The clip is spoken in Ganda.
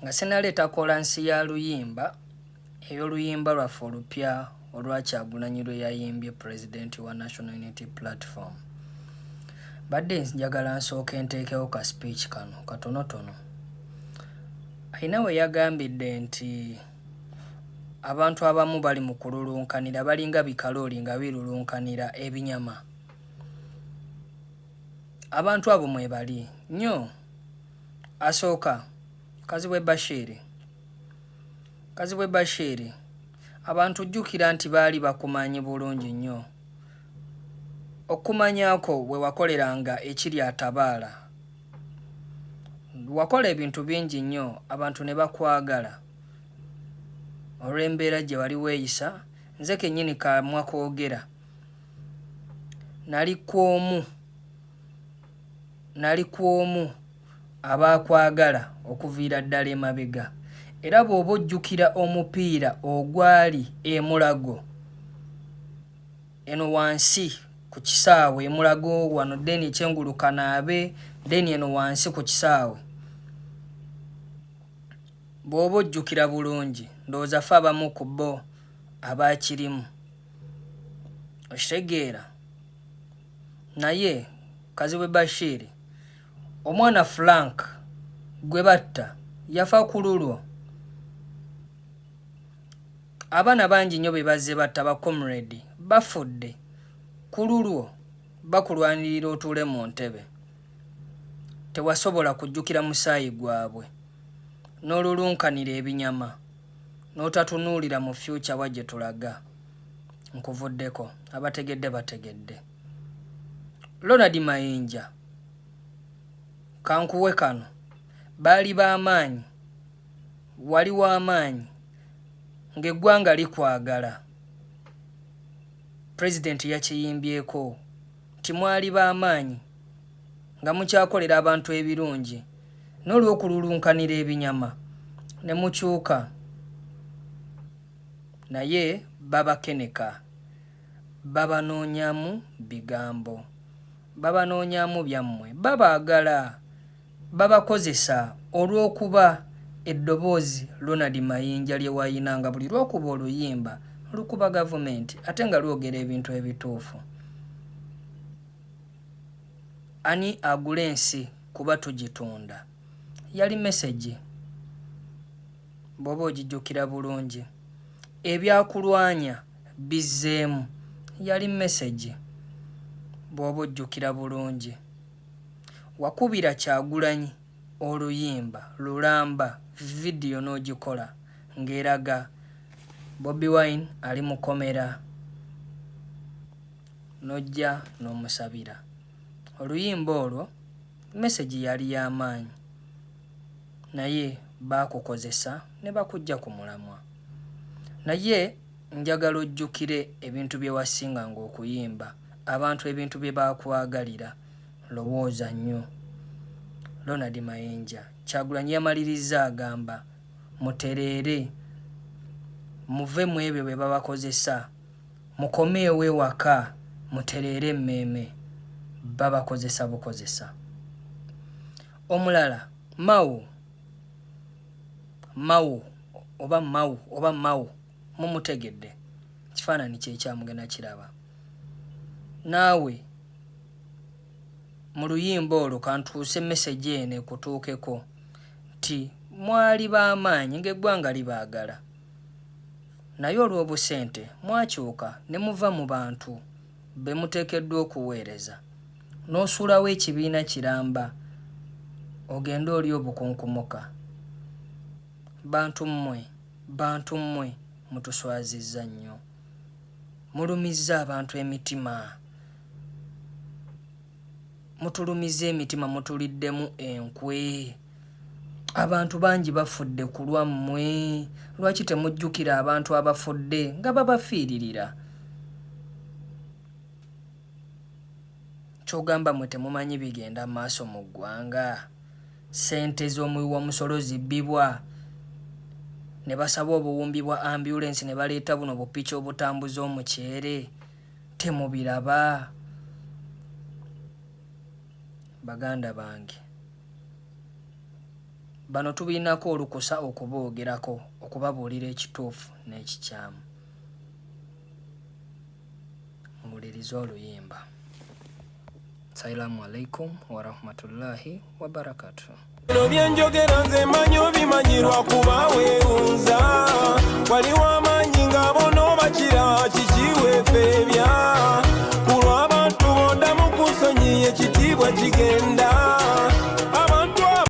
nga senaleeta kolansi ya luyimba ey'oluyimba lwaffe olupya olwa Kyagulanyi lwe yayimbye President wa National Unity Platform. Badde njagala nsooke nteekewo ka speech kano katonotono. Ayina we yagambidde nti abantu abamu bali mu kululunkanira balinga bikalooli nga birulunkanira ebinyama. Abantu abo mwe bali nnyo. Asooka Kazibwe Bashir, abantu jjukira nti baali bakumanyi bulungi nnyo. Okumanyako we wakoleranga ekiri atabaala. Wakola ebintu bingi nnyo abantu ne bakwagala. Olw'embeera gye wali weeyisa, nze kennyini kamwa koogera. Nali kwomu abaakwagala okuviira ddala emabega. Era bw'oba ojjukira omupiira ogwali emulago eno wansi ku kisaawe, emulago wano deni kyengulukanaabe deni eno wansi ku kisaawe, bw'oba ojjukira bulungi ndowooza ffe abamu ku bo abaakirimu okitegeera. Naye Kazibwe Bashir, omwana Frank gwe batta yafa ku lulwo. Abaana bangi nnyo be bazze batta ba comrade bafudde ku lulwo bakulwanirira otuule mu ntebe. Tewasobola kujjukira musaayi gwabwe n'olulunkanira ebinyama n'otatunuulira mu future wa gye tulaga. Nkuvuddeko, abategedde bategedde. Ronald Mayinja, kankuwe kano, baali b'amaanyi, wali w'amaanyi ng'eggwanga likwagala. President yakiyimbyeko nti mwali b'amaanyi nga mukyakolera abantu ebirungi, n'olw'okululunkanira ebinyama ne mukyuka. Naye babakeneka, babanoonyamu bigambo, babanoonyamu byammwe, babaagala, babakozesa olw'okuba eddoboozi Ronald Mayinja lye wayinanga buli lw'okuba oluyimba lukuba gavumenti ate nga lwogera ebintu ebituufu. Ani agula ensi kuba tugitunda? Yali message. Bw'oba ogijjukira bulungi. Ebyakulwanya bizzeemu. Yali message. Bw'oba ojjukira bulungi. Wakubira Kyagulanyi oluyimba lulamba video n'ogikola ng'eraga Bobi Wine ali mu komera n'ojja n'omusabira. Oluyimba olwo message yali y'amaanyi, naye baakukozesa ne bakujja ku mulamwa. Naye njagala ojjukire ebintu bye wasinganga okuyimba, abantu ebintu bye baakwagalira. Lowooza nnyo. Ronald Mayinja, Kyagulanyi yamaliriza agamba mutereere, muve mu ebyo bye babakozesa, mukomeewo ewaka, mutereere emmeeme, babakozesa bukozesa. Omulala Mau mumutegedde, kifaananyi kye kyamugenda kiraba. Naawe mu luyimba olwo kantuuse message eno ekutuukeko nti mwali b'amaanyi ng'eggwanga libaagala, naye olw'obusente mwakyuka ne muva mu bantu be muteekeddwa okuweereza, n'osuulawo ekibiina kiramba ogenda oli obukunkumuka. Bantu mmwe mutuswazizza nnyo, mulumizza abantu emitima, mutulumiza emitima, mutuliddemu enkwe. Abantu bangi bafudde ku lwammwe, lwaki temujjukira abantu abafudde nga babafiiririra? Kyogamba mwe temumanyi bigenda maaso mu ggwanga. Ssente z'omuwi musolo zibbibwa, ne basaba obuwumbi bwa ambulance ne baleeta buno bupiki obutambuza omuceere. Temubiraba? Baganda bange, bano tubiinako olukusa okuboogerako okubabuulira ekituufu n'ekikyamu. Muwulirize oluyimba. Assalamu alaikum wa rahmatullahi wa barakatuh. Bino byenjogera nze manyi obimanyirwa kuba weewunza waliwo